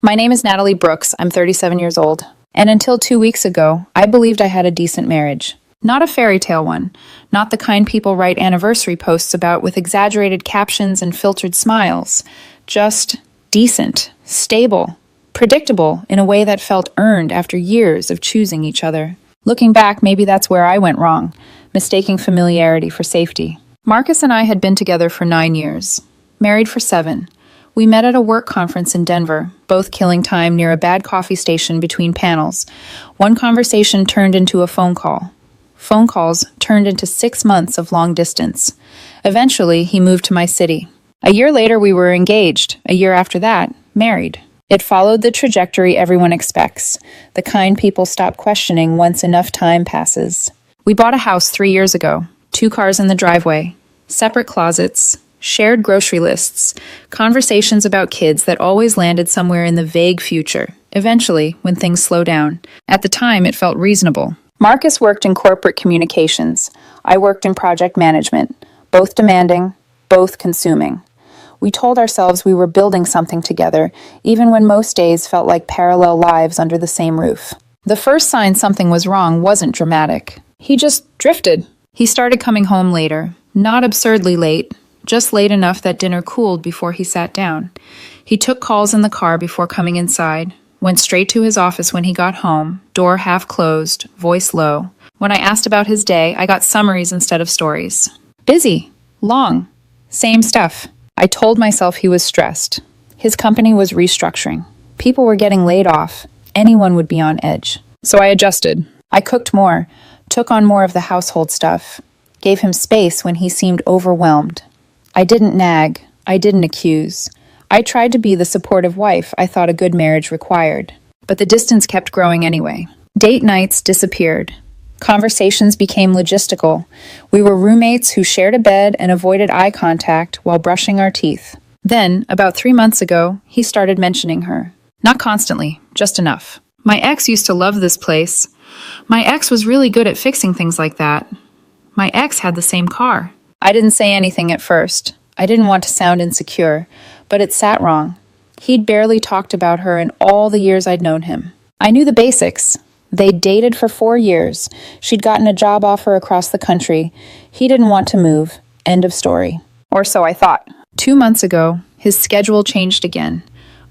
My name is Natalie Brooks. I'm 37 years old. And until 2 weeks ago, I believed I had a decent marriage. Not a fairy tale one. Not the kind people write anniversary posts about with exaggerated captions and filtered smiles. Just decent, stable, predictable in a way that felt earned after years of choosing each other. Looking back, maybe that's where I went wrong, mistaking familiarity for safety. Marcus and I had been together for 9 years, married for 7. We met at a work conference in Denver, both killing time near a bad coffee station between panels. One conversation turned into a phone call. Phone calls turned into 6 months of long distance. Eventually, he moved to my city. A year later, we were engaged. A year after that, married. It followed the trajectory everyone expects, the kind people stop questioning once enough time passes. We bought a house 3 years ago, 2 cars in the driveway, separate closets, shared grocery lists, conversations about kids that always landed somewhere in the vague future, eventually, when things slow down. At the time, it felt reasonable. Marcus worked in corporate communications. I worked in project management, both demanding, both consuming. We told ourselves we were building something together, even when most days felt like parallel lives under the same roof. The first sign something was wrong wasn't dramatic. He just drifted. He started coming home later, not absurdly late, just late enough that dinner cooled before he sat down. He took calls in the car before coming inside, went straight to his office when he got home, door half closed, voice low. When I asked about his day, I got summaries instead of stories. Busy, long, same stuff. I told myself he was stressed. His company was restructuring. People were getting laid off. Anyone would be on edge. So I adjusted. I cooked more, took on more of the household stuff, gave him space when he seemed overwhelmed. I didn't nag. I didn't accuse. I tried to be the supportive wife I thought a good marriage required. But the distance kept growing anyway. Date nights disappeared. Conversations became logistical. We were roommates who shared a bed and avoided eye contact while brushing our teeth. Then, about 3 months ago, he started mentioning her. Not constantly, just enough. My ex used to love this place. My ex was really good at fixing things like that. My ex had the same car. I didn't say anything at first. I didn't want to sound insecure, but it sat wrong. He'd barely talked about her in all the years I'd known him. I knew the basics. They'd dated for 4 years. She'd gotten a job offer across the country. He didn't want to move. End of story. Or so I thought. 2 months ago, his schedule changed again.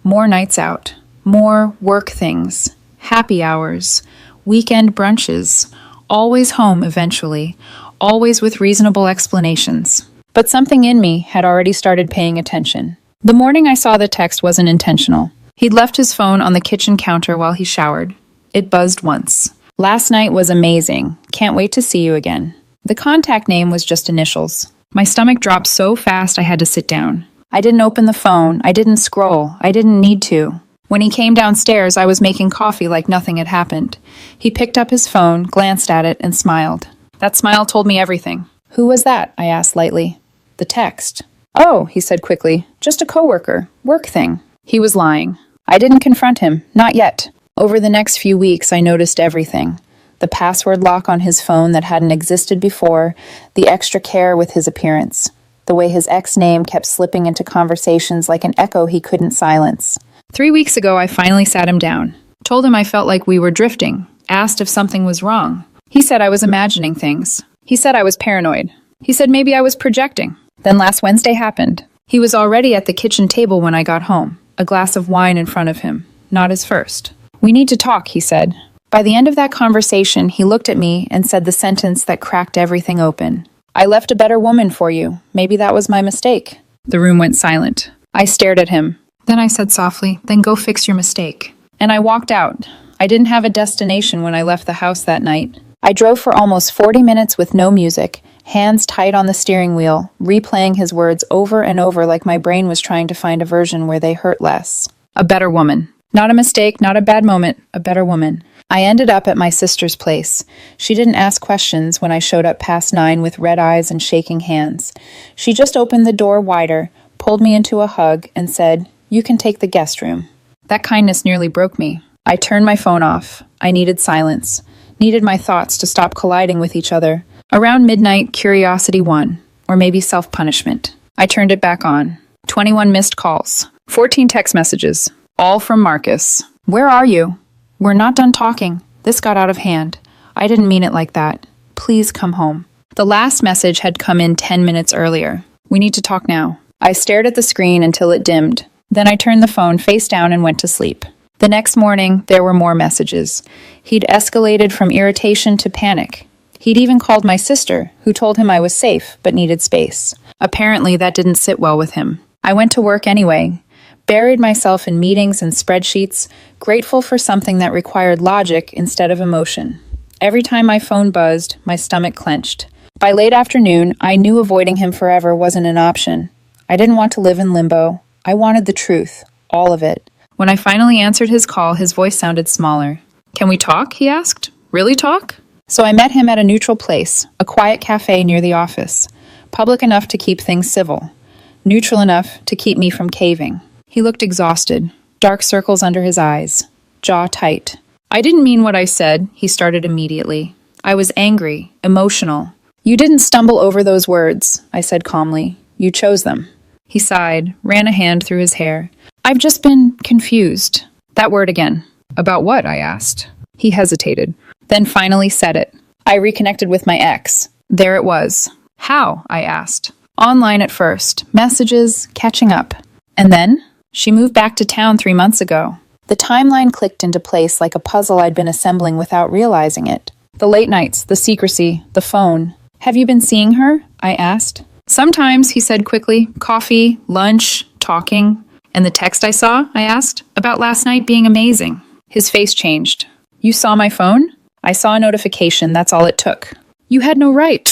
More nights out. More work things. Happy hours. Weekend brunches. Always home eventually. Always with reasonable explanations. But something in me had already started paying attention. The morning I saw the text wasn't intentional. He'd left his phone on the kitchen counter while he showered. It buzzed once. Last night was amazing. Can't wait to see you again. The contact name was just initials. My stomach dropped so fast I had to sit down. I didn't open the phone. I didn't scroll. I didn't need to. When he came downstairs, I was making coffee like nothing had happened. He picked up his phone, glanced at it, and smiled. That smile told me everything. Who was that? I asked lightly. The text. Oh, he said quickly. Just a coworker. Work thing. He was lying. I didn't confront him. Not yet. Over the next few weeks, I noticed everything. The password lock on his phone that hadn't existed before, the extra care with his appearance, the way his ex-name kept slipping into conversations like an echo he couldn't silence. 3 weeks ago, I finally sat him down. Told him I felt like we were drifting. Asked if something was wrong. He said I was imagining things. He said I was paranoid. He said maybe I was projecting. Then last Wednesday happened. He was already at the kitchen table when I got home, a glass of wine in front of him. Not his first. We need to talk, he said. By the end of that conversation, he looked at me and said the sentence that cracked everything open. I left a better woman for you. Maybe that was my mistake. The room went silent. I stared at him. Then I said softly, then go fix your mistake. And I walked out. I didn't have a destination when I left the house that night. I drove for almost 40 minutes with no music, hands tight on the steering wheel, replaying his words over and over like my brain was trying to find a version where they hurt less. A better woman. Not a mistake, not a bad moment, a better woman. I ended up at my sister's place. She didn't ask questions when I showed up past 9 with red eyes and shaking hands. She just opened the door wider, pulled me into a hug, and said, "You can take the guest room." That kindness nearly broke me. I turned my phone off. I needed silence. Needed my thoughts to stop colliding with each other. Around midnight, curiosity won. Or maybe self-punishment. I turned it back on. 21 missed calls. 14 text messages. All from Marcus. Where are you? We're not done talking. This got out of hand. I didn't mean it like that. Please come home. The last message had come in 10 minutes earlier. We need to talk now. I stared at the screen until it dimmed. Then I turned the phone face down and went to sleep. The next morning, there were more messages. He'd escalated from irritation to panic. He'd even called my sister, who told him I was safe but needed space. Apparently, that didn't sit well with him. I went to work anyway, buried myself in meetings and spreadsheets, grateful for something that required logic instead of emotion. Every time my phone buzzed, my stomach clenched. By late afternoon, I knew avoiding him forever wasn't an option. I didn't want to live in limbo. I wanted the truth, all of it. When I finally answered his call, his voice sounded smaller. "Can we talk?" he asked. "Really talk?" So I met him at a neutral place, a quiet cafe near the office, public enough to keep things civil, neutral enough to keep me from caving. He looked exhausted, dark circles under his eyes, jaw tight. "I didn't mean what I said," he started immediately. "I was angry, emotional." "You didn't stumble over those words," I said calmly. "You chose them." He sighed, ran a hand through his hair. "I've just been confused." "That word again." "About what?" I asked. He hesitated, then finally said it. "I reconnected with my ex." There it was. "How?" I asked. "Online at first. Messages, catching up. And then?" "She moved back to town 3 months ago." The timeline clicked into place like a puzzle I'd been assembling without realizing it. The late nights, the secrecy, the phone. "Have you been seeing her?" I asked. "Sometimes," he said quickly. "Coffee, lunch, talking." "And the text I saw?" I asked. "About last night being amazing." His face changed. "You saw my phone?" "I saw a notification, that's all it took." "You had no right."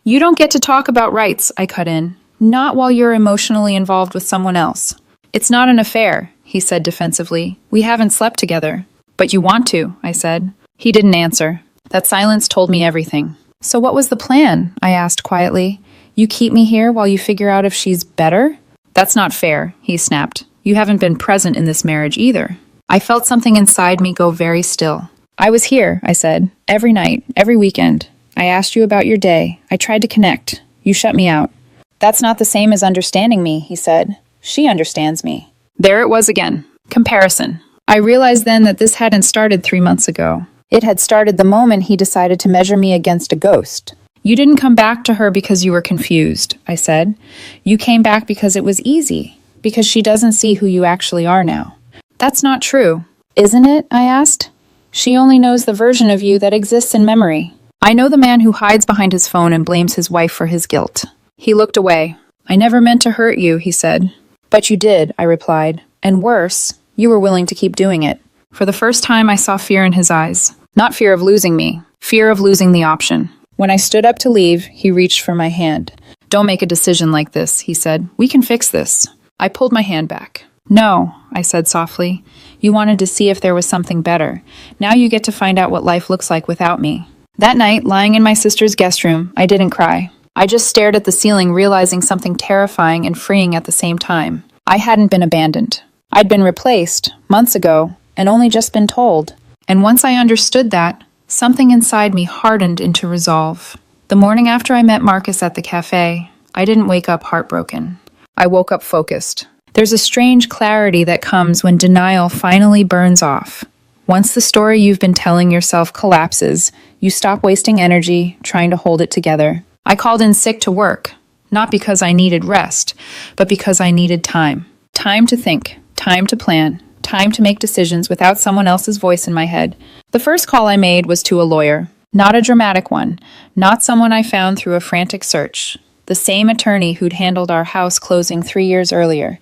"You don't get to talk about rights," I cut in. "Not while you're emotionally involved with someone else." "It's not an affair," he said defensively. "We haven't slept together." "But you want to," I said. He didn't answer. That silence told me everything. "So what was the plan?" I asked quietly. "You keep me here while you figure out if she's better?" "That's not fair," he snapped. "You haven't been present in this marriage either." I felt something inside me go very still. "I was here," I said. "Every night, every weekend. I asked you about your day. I tried to connect. You shut me out." "That's not the same as understanding me," he said. "She understands me." There it was again. Comparison. I realized then that this hadn't started 3 months ago. It had started the moment he decided to measure me against a ghost. "You didn't come back to her because you were confused," I said. "You came back because it was easy, because she doesn't see who you actually are now." "That's not true." "Isn't it?" I asked. "She only knows the version of you that exists in memory." "I know the man who hides behind his phone and blames his wife for his guilt." He looked away. "I never meant to hurt you," he said. "But you did," I replied. "And worse, you were willing to keep doing it." For the first time, I saw fear in his eyes. Not fear of losing me, fear of losing the option. When I stood up to leave, he reached for my hand. "Don't make a decision like this," he said. "We can fix this." I pulled my hand back. "No," I said softly. "You wanted to see if there was something better. Now you get to find out what life looks like without me." That night, lying in my sister's guest room, I didn't cry. I just stared at the ceiling, realizing something terrifying and freeing at the same time. I hadn't been abandoned. I'd been replaced, months ago, and only just been told. And once I understood that, something inside me hardened into resolve. The morning after I met Marcus at the cafe, I didn't wake up heartbroken. I woke up focused. There's a strange clarity that comes when denial finally burns off. Once the story you've been telling yourself collapses, you stop wasting energy trying to hold it together. I called in sick to work, not because I needed rest, but because I needed time. Time to think, time to plan, time to make decisions without someone else's voice in my head. The first call I made was to a lawyer, not a dramatic one, not someone I found through a frantic search. The same attorney who'd handled our house closing 3 years earlier.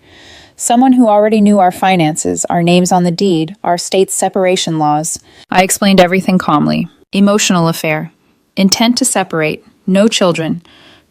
Someone who already knew our finances, our names on the deed, our state's separation laws. I explained everything calmly. Emotional affair. Intent to separate. No children.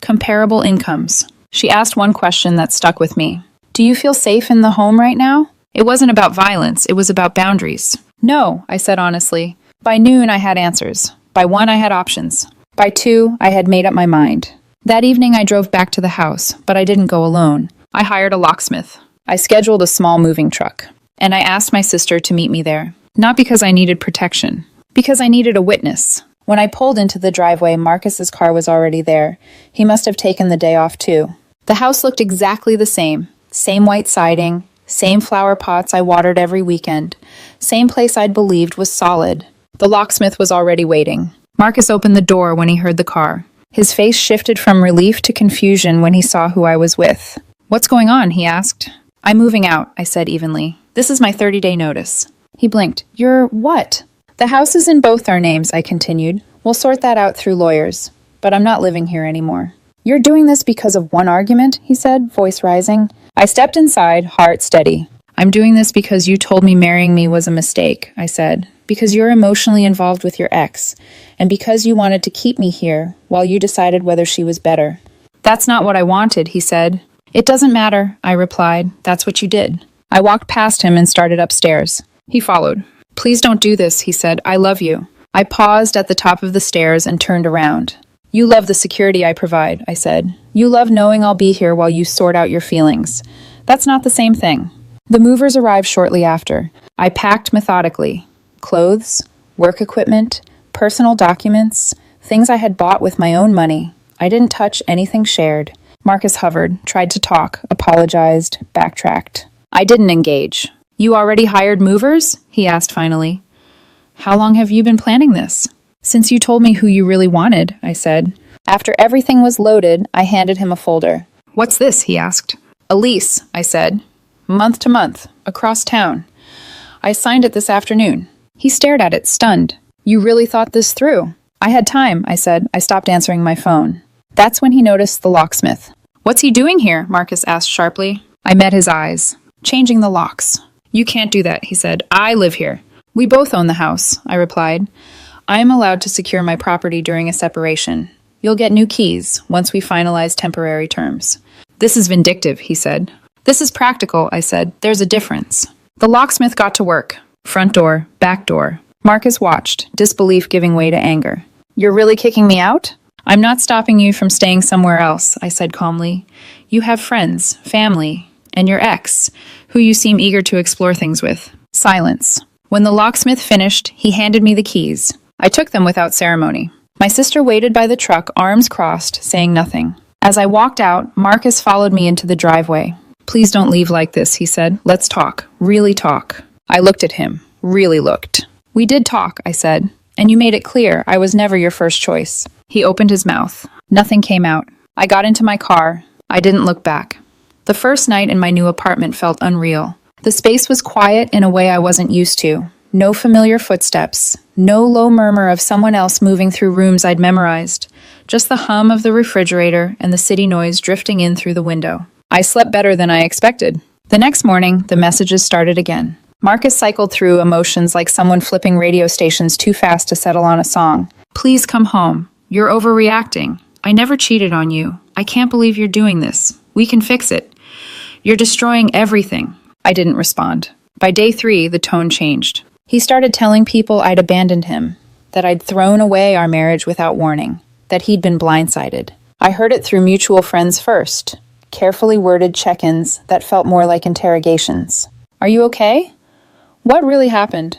Comparable incomes. She asked one question that stuck with me. "Do you feel safe in the home right now?" It wasn't about violence, it was about boundaries. "No," I said honestly. By noon, I had answers. By 1, I had options. By 2, I had made up my mind. That evening, I drove back to the house, but I didn't go alone. I hired a locksmith. I scheduled a small moving truck. And I asked my sister to meet me there. Not because I needed protection, because I needed a witness. When I pulled into the driveway, Marcus's car was already there. He must have taken the day off too. The house looked exactly the same. Same white siding, Same flower pots I watered every weekend. Same place I'd believed was solid. The locksmith was already waiting. Marcus opened the door when he heard the car. His face shifted from relief to confusion when he saw who I was with. "What's going on?" he asked. "I'm moving out," I said evenly. "This is my 30-day notice." He blinked. "You're what?" "The house is in both our names," I continued. "We'll sort that out through lawyers. But I'm not living here anymore." "You're doing this because of one argument?" he said, voice rising. I stepped inside, heart steady. "I'm doing this because you told me marrying me was a mistake," I said. "Because you're emotionally involved with your ex. And because you wanted to keep me here while you decided whether she was better." "That's not what I wanted," he said. "It doesn't matter," I replied. "That's what you did." I walked past him and started upstairs. He followed. "Please don't do this," he said. "I love you." I paused at the top of the stairs and turned around. "You love the security I provide," I said. "You love knowing I'll be here while you sort out your feelings. That's not the same thing." The movers arrived shortly after. I packed methodically. Clothes, work equipment, personal documents, things I had bought with my own money. I didn't touch anything shared. Marcus hovered, tried to talk, apologized, backtracked. I didn't engage. "You already hired movers?" he asked finally. "How long have you been planning this?" "Since you told me who you really wanted," I said. After everything was loaded, I handed him a folder. "What's this?" he asked. "A lease," I said. "Month to month, across town. I signed it this afternoon." He stared at it, stunned. "You really thought this through?" "I had time," I said. I stopped answering my phone. That's when he noticed the locksmith. "What's he doing here?" Marcus asked sharply. I met his eyes. "Changing the locks." "You can't do that," he said. "I live here." "We both own the house," I replied. "I am allowed to secure my property during a separation. You'll get new keys once we finalize temporary terms." "This is vindictive," he said. "This is practical," I said. "There's a difference." The locksmith got to work. Front door, back door. Marcus watched, disbelief giving way to anger. "You're really kicking me out?" "I'm not stopping you from staying somewhere else," I said calmly. "You have friends, family, and your ex, who you seem eager to explore things with." Silence. When the locksmith finished, he handed me the keys. I took them without ceremony. My sister waited by the truck, arms crossed, saying nothing. As I walked out, Marcus followed me into the driveway. "Please don't leave like this," he said. "Let's talk. Really talk." I looked at him. Really looked. "We did talk," I said. "And you made it clear I was never your first choice." He opened his mouth. Nothing came out. I got into my car. I didn't look back. The first night in my new apartment felt unreal. The space was quiet in a way I wasn't used to. No familiar footsteps. No low murmur of someone else moving through rooms I'd memorized. Just the hum of the refrigerator and the city noise drifting in through the window. I slept better than I expected. The next morning, the messages started again. Marcus cycled through emotions like someone flipping radio stations too fast to settle on a song. "Please come home. You're overreacting. I never cheated on you. I can't believe you're doing this. We can fix it. You're destroying everything." I didn't respond. By day 3, the tone changed. He started telling people I'd abandoned him, that I'd thrown away our marriage without warning, that he'd been blindsided. I heard it through mutual friends first, carefully worded check-ins that felt more like interrogations. "Are you okay? What really happened?"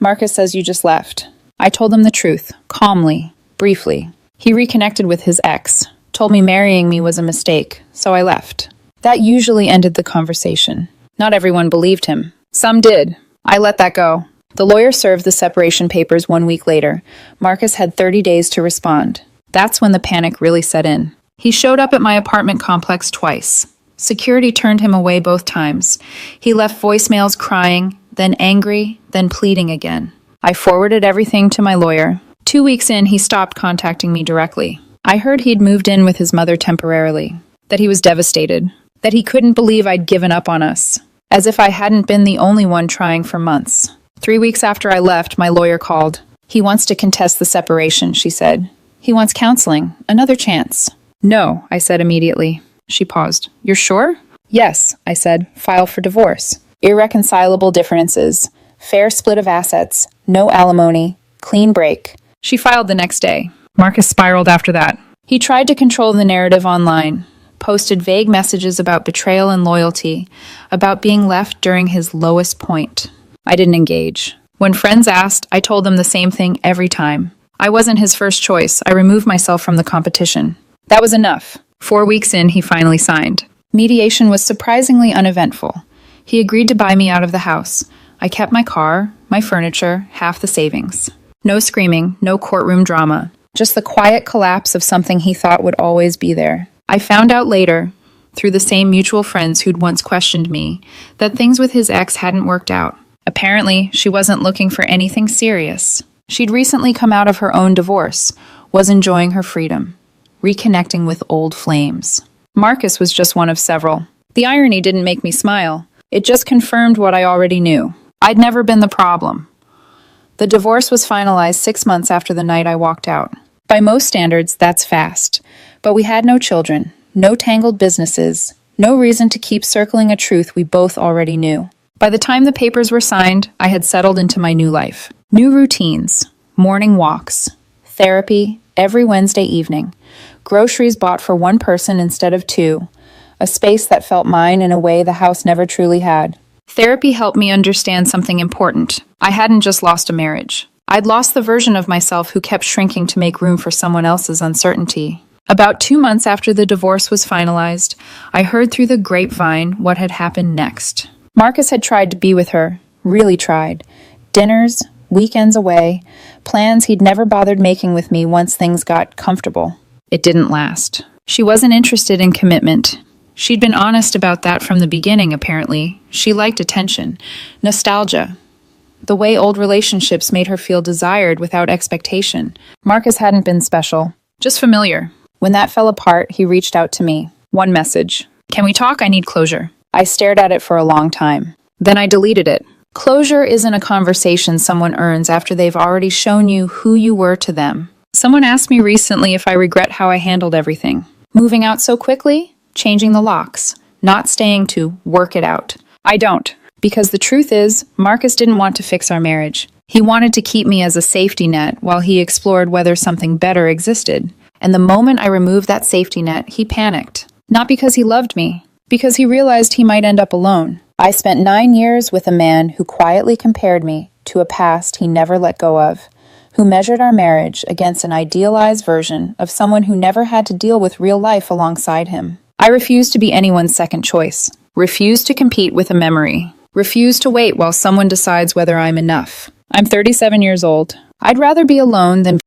"Marcus says you just left." I told him the truth, calmly, briefly. He reconnected with his ex, told me marrying me was a mistake, so I left. That usually ended the conversation. Not everyone believed him. Some did. I let that go. The lawyer served the separation papers 1 week later. Marcus had 30 days to respond. That's when the panic really set in. He showed up at my apartment complex twice. Security turned him away both times. He left voicemails crying, then angry, then pleading again. I forwarded everything to my lawyer. 2 weeks in, he stopped contacting me directly. I heard he'd moved in with his mother temporarily, that he was devastated, that he couldn't believe I'd given up on us, as if I hadn't been the only one trying for months. 3 weeks after I left, my lawyer called. "He wants to contest the separation," she said. "He wants counseling, another chance." "No," I said immediately. She paused. "You're sure?" "Yes," I said. "File for divorce. Irreconcilable differences. Fair split of assets. No alimony. Clean break." She filed the next day. Marcus spiraled after that. He tried to control the narrative online, posted vague messages about betrayal and loyalty, about being left during his lowest point. I didn't engage. When friends asked, I told them the same thing every time. I wasn't his first choice. I removed myself from the competition. That was enough. 4 weeks in, he finally signed. Mediation was surprisingly uneventful. He agreed to buy me out of the house. I kept my car, my furniture, half the savings. No screaming, no courtroom drama. Just the quiet collapse of something he thought would always be there. I found out later, through the same mutual friends who'd once questioned me, that things with his ex hadn't worked out. Apparently, she wasn't looking for anything serious. She'd recently come out of her own divorce, was enjoying her freedom, reconnecting with old flames. Marcus was just one of several. The irony didn't make me smile. It just confirmed what I already knew. I'd never been the problem. The divorce was finalized 6 months after the night I walked out. By most standards, that's fast. But we had no children, no tangled businesses, no reason to keep circling a truth we both already knew. By the time the papers were signed, I had settled into my new life. New routines, morning walks, therapy every Wednesday evening, groceries bought for one person instead of two, a space that felt mine in a way the house never truly had. Therapy helped me understand something important. I hadn't just lost a marriage. I'd lost the version of myself who kept shrinking to make room for someone else's uncertainty. About 2 months after the divorce was finalized, I heard through the grapevine what had happened next. Marcus had tried to be with her, really tried. Dinners, weekends away, plans he'd never bothered making with me once things got comfortable. It didn't last. She wasn't interested in commitment. She'd been honest about that from the beginning, apparently. She liked attention, nostalgia, the way old relationships made her feel desired without expectation. Marcus hadn't been special, just familiar. When that fell apart, he reached out to me. One message. "Can we talk? I need closure." I stared at it for a long time. Then I deleted it. Closure isn't a conversation someone earns after they've already shown you who you were to them. Someone asked me recently if I regret how I handled everything. Moving out so quickly? Changing the locks? Not staying to work it out? I don't. Because the truth is, Marcus didn't want to fix our marriage. He wanted to keep me as a safety net while he explored whether something better existed. And the moment I removed that safety net, he panicked. Not because he loved me, because he realized he might end up alone. I spent 9 years with a man who quietly compared me to a past he never let go of, who measured our marriage against an idealized version of someone who never had to deal with real life alongside him. I refused to be anyone's second choice, refused to compete with a memory, refused to wait while someone decides whether I'm enough. I'm 37 years old. I'd rather be alone than